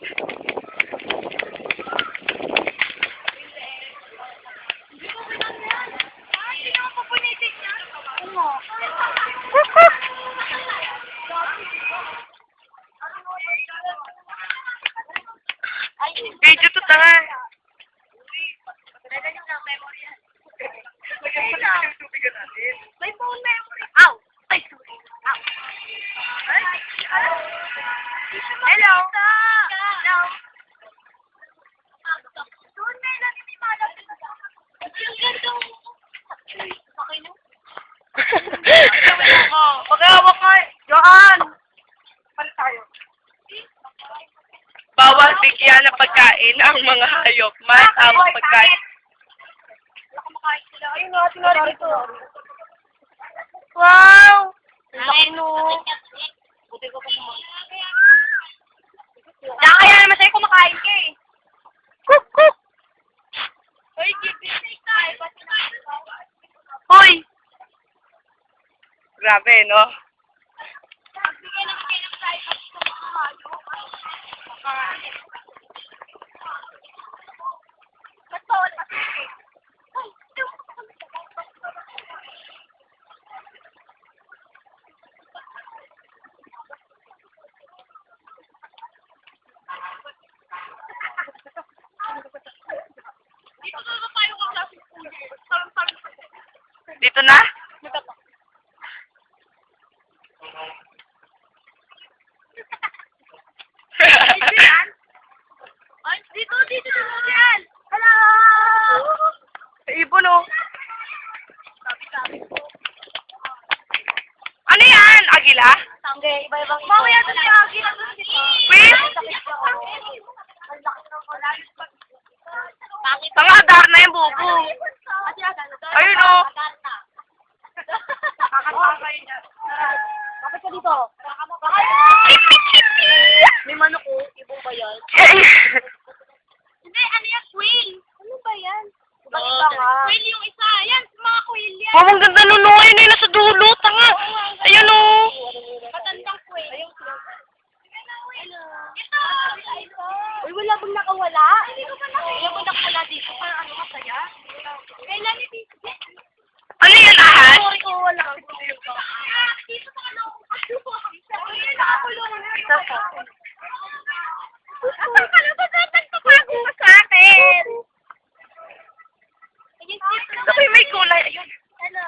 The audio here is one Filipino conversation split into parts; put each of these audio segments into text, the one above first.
Video to tanga. May phone memory. Ow! Ay, sorry. Ow. Hello? Hello? Doon na lang yung imalap. Yung gandong... Okay na? Pag-awak ka. Johan! Palit tayo. Bawal bigyan ng pagkain ang mga hayop. May tamang pagkain. Wala kumakain sila. Ayun nga, tinari ito. Wow! Ano? Buti ko pa kumakain. Kaya naman sa'yo kumakain ka eh. Cook, cook! Hoy, Hoy! Grabe, no? Magbigay ng tayo sa mga hayop. Matol, matol. Dito na tayo kung sa school. Dito na? Dito yan. Hello! Ibon, oh. Ano yan? Agila? Tangge, iba-ibang ito. Mamaya ito si Agila. Wait! Tanga, agar na yung bubo. Ayun, oh. Bakit ka dito? May manok ko. Ibong ba yan? Hindi, ano yan? Quail. Ano ba yan? Iba nga. Quail yung isa. Yan, mga quail yan. Oh, ang ganda nun, oh. Ayun, nasa dulo. Tanga. Ayun, oh. Matandang quail. Ito! Uy, wala bang nakawala? Hindi ko pa nakawala. Wala bang nakawala dito? Parang ano masaya? Kailan ni dito? Ano yan, ahas? Sorry ko, wala. Dito sa ano? Uy, nakakulong. Ito po. Ano ka na ba? Nagpapago ka sa akin. Ito po yung may kulay. Ayun. Hello.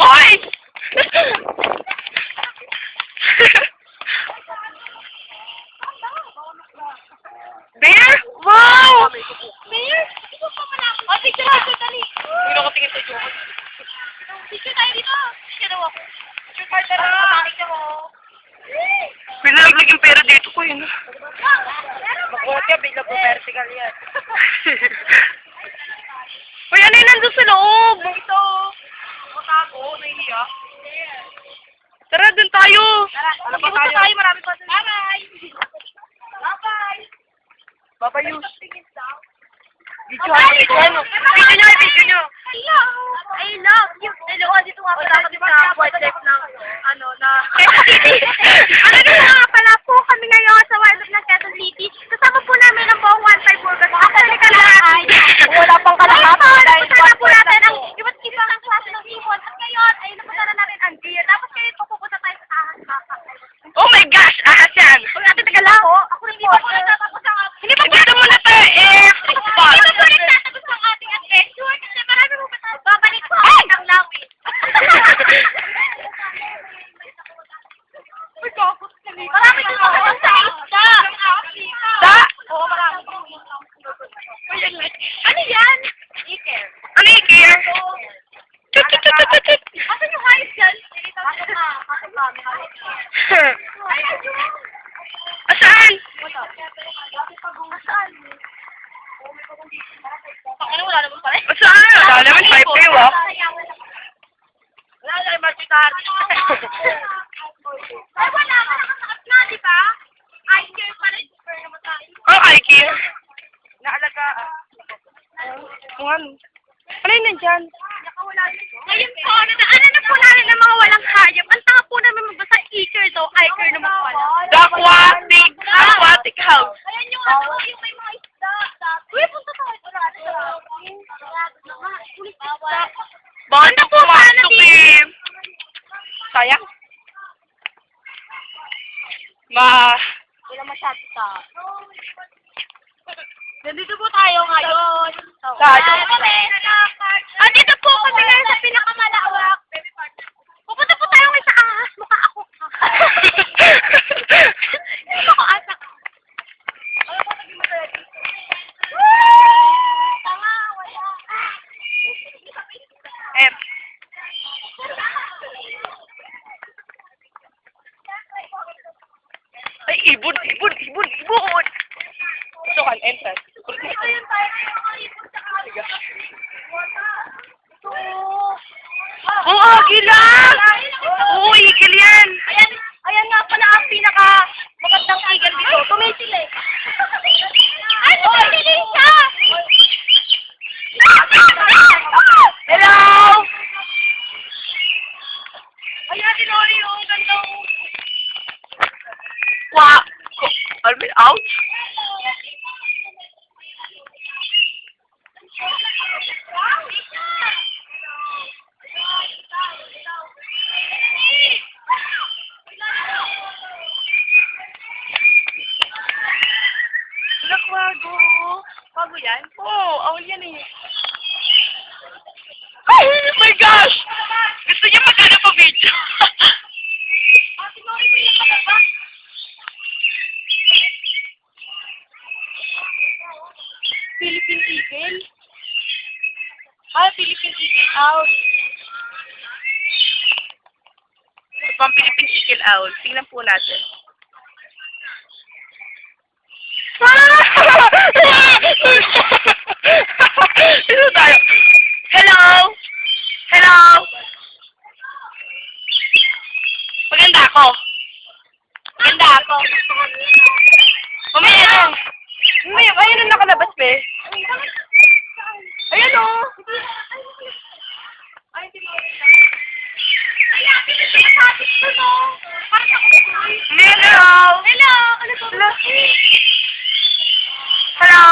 Hoy! Bear? Wow! Mayor, ito pa pala. O, picture ako, dali. Hindi ako tingin sa John. Picture tayo dito. Picture daw ako. Picture tayo tara. Picture mo. Pinalaglag yung pera dito ko yun. Makuha ka, bigla po vertical yan. Uy, ano yun nandun sa loob? Ito. Matago, nahihiya. Tara, dun tayo. Ano pa tayo? Marami pa sa... Bye-bye. Bye-bye. Babayus. Video nyo, video nyo. Hello. I love you. Hello, dito nga pala kami sa wildlife ng, ano, na... Ano nga pala po kami ngayon sa wildlife ng Quezon City. Kasama po namin ang buong 1-5 Burgers. Actually, kalahati. Wala pang kalahati. Napunta po natin ang iba't ibang klase ng ibon. At ngayon, ay napunta na natin ang deer. Tapos ngayon, pupunta tayo sa ahas baka. Oh my gosh, ahas yan. Uy, ate, taga lang. Ako hindi pa po natatapos ang... Hindi ba gusto mo na to Hindi pa po natatapos ang ating adventure. Kasi marami mo pa tayo. Babalik po ang lawin. Marami ko pa sa isda. Da? Oo, marami. Ano yan? Iker. Ano yung gear? Tut, tut, tut, tut, tut. Asan yung hayop dyan? Asan na? Asan na? Ayan yun. Asaan? Saan? Ano, wala naman pala. Asaan? Wala naman, 5 kayo, ah. Wala na, mag-start. Ay, wala ka nakasakit na, di ba? Ay, care pa rin. Oh, I care. Naalagaan. Ano yun nandyan? Ngayon po, nadaanan na po namin ng mga walang hayop. Ang tanga po namin magbasa Iker daw. Iker naman pala. The aquatic house. Ayan yung ano, yung may mga isda. Uy, punta tayo. Bawal po pumasok eh. Sayang. Wala masyado sa... Nandito po tayo ngayon. Dito po kami ngayon sa pinakamalawak. Pupunta po tayo ngayon sa ahas. Mukha ako. Ako asak. Tanga, wala. Ay, ibon. Gusto kan, entrance. Ito yung tayo ngayon sa ahas. Oo, agil lang! Oo, igil yan! Ayan nga pala ang pinaka magandang eagle dito. Tumisil eh. Ay, tumisil siya! Hello! Ayan, tinori yung ganda. Wow! Alvin, ouch! Nakwago! Bago yan? Oo, awal yan eh. Ay! Oh my gosh! Gusto niya magkano pa video? Tinori ko yung nakababa. Philippine Eagle? Philippine Eagle Owl. Ito pang Philippine Eagle Owl. Tingnan po natin. Ito tayo. Hello? Hello? Maganda ako. Mamaya lang. Ayun ang nakalabas, be. Ayun o. Ay, hindi mo. Ay, akin na siya sa atin ko, no? Parang ako. Hello? Hello! Ano to? Hello?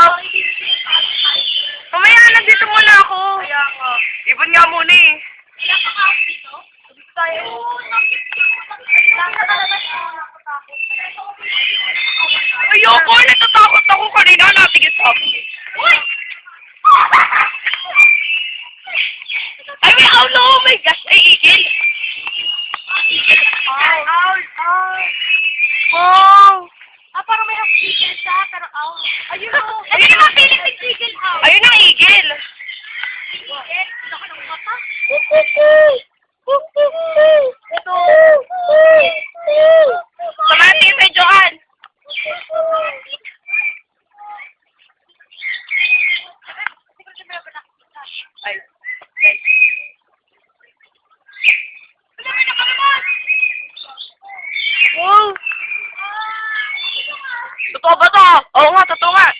Mamaya, nandito muna ako. Kaya nga. Ibon nga muna eh. Wala ka ka dito? Dito tayo. Lang ka talaga siya. Ayoko, natatakot ako kanina. Natigit ako. Uy! Ay, may owl. Oh my gosh. Ay, igil. Owl. Wow. Parang may half-eagle siya, pero owl. Ayun o. Ayun Ayun ang ang Philippine eagle owl. Ayun ang igil. Eagle? Laki ng mata. Ito. Samahan tingin kay Joanne. Ay. Wow. Totoo ba to? Oo nga, totoo nga.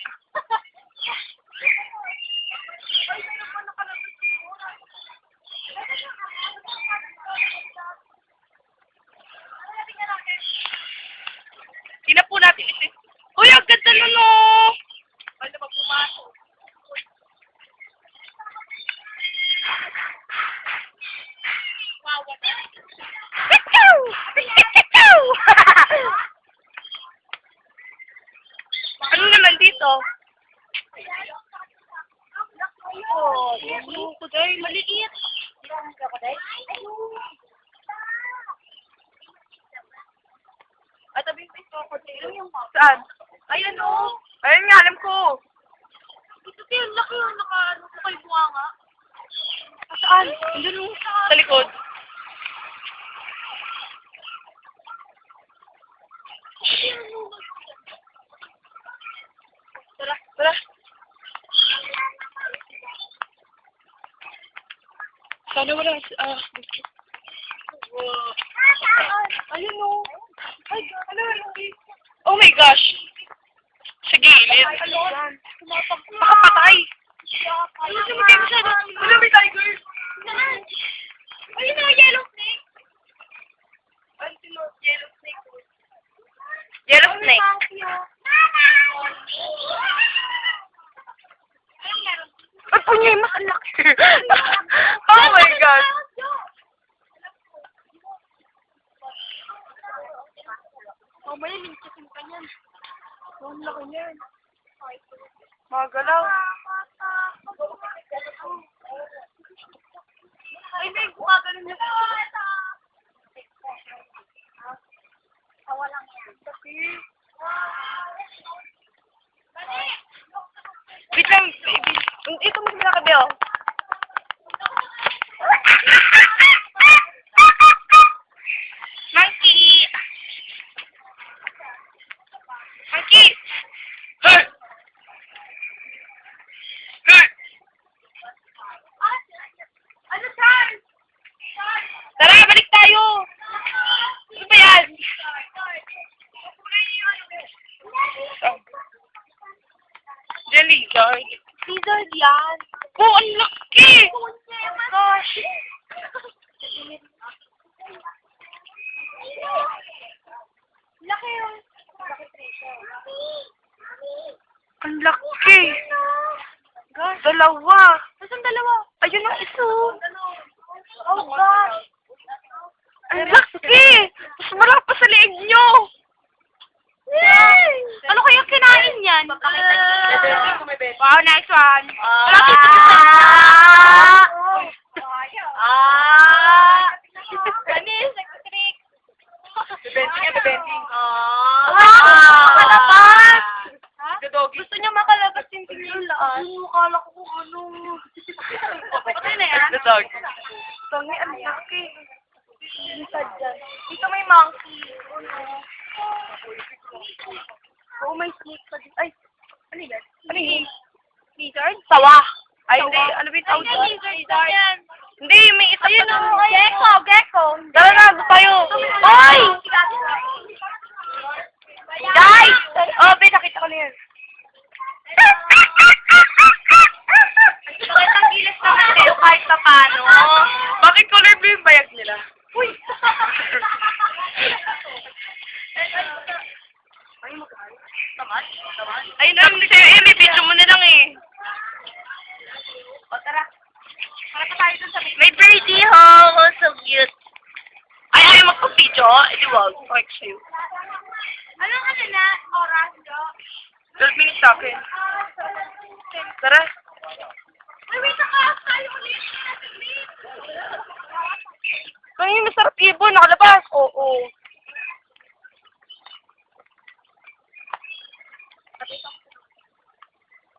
Tingnan po natin ito. Uy, ang ganda nun o. Ano ba pumasok? Wow, what? Ano naman dito? Oh, crocodile. Maliit. Crocodile? At tabi yung crocodile. Saan? Ayan o. Ayun nga, alam ko. Ito tayo, laki yung naka-ano ko kayo bunga nga. Saan? Andun o. Sa likod. Tara, tara. Sana wala. Ayun o. Ay, ano? Oh my gosh. Sa gilid. Nakapatay. Ayun, sumigay mo siya. Wala, may tiger. Saan? Ayun na, yellow snake. Yellow snake. Yellow snake. Ba't po niya yung makalaki? Oh my God. Mamaya, lintisin ka niyan. Ang laki niyan. Magalaw. Ay, may gumagano niya. Tawa lang yan. Wait lang, baby. Ito mo sila kabi, oh. Monkey! Monkey! Hey! Hey! Ano, Charles? Tara, balik tayo! Ano ba yan? Jelly, guard. Lizard yan. Oh, ang laki! Oh my gosh. Laki yun. Ang laki! Dalawa! Nasaan dalawa? Ayun ang isa! Oh gosh. Ang laki! Mas malaki pa sa leeg nyo! Ano kaya kinain yan? Wow, next one! Ganis, nag-trick. Bebenting yan, bebenting. Kalabas! Doggy. Gusto niya makalabas yung tinglaan. Kala ko kung ano. Patay na yan? The dog. Tangi, ang laki. Dito may monkey. Oh, may snake pa dito. Ay, ano yan? Ano yun? Lizard? Sawa. Ay, hindi. Ano ba yung tawag doon? Lizard yan. Hindi, may isa Ayun pa o, doon. gecko, gecko. Tara na, doon tayo. Oy! Guys! Oh, be, nakita ko na yan. Bakit ang gilis naman kayo kahit pa paano? Bakit color blue yung bayag nila? Uy! Ayun na, hindi sa'yo eh. May video mo na lang eh. O, tara. Para pa tayo dun sa may... May birdie ho. Oh, so cute. Ay, ayaw magpa-video. Edi wag. Okay sa'yo. Anong ano na? Oras, do? 12 minutes sa akin. Tara. Ay, wait ka! Kaya mo na yun. Kaya yung masarap ibon. Nakalabas. Oo.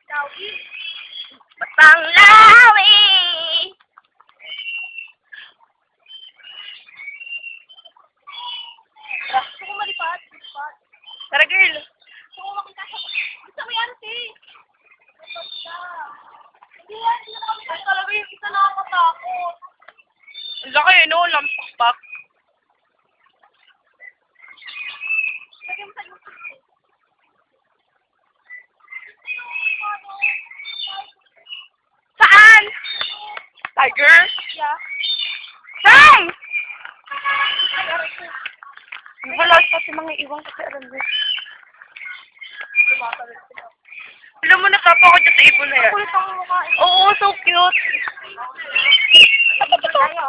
Dawi. Batang lawi. Gusto ko malipad. Tara, girl. Gusto ko makita sa... Gusto mo yan, te. Hindi yan. Hindi na kami kasi talaga yung isa nakakatakot. Ang laki, no? Lampak-pak. Lagyan mo sa YouTube. Saan? Tiger? Yeah. Saan? Wala kasi mga iwan kasi alam mo. Alam mo, natapa ko dyan sa ibon na yan. Kulit ang mukha. Oo, so cute. Tayo.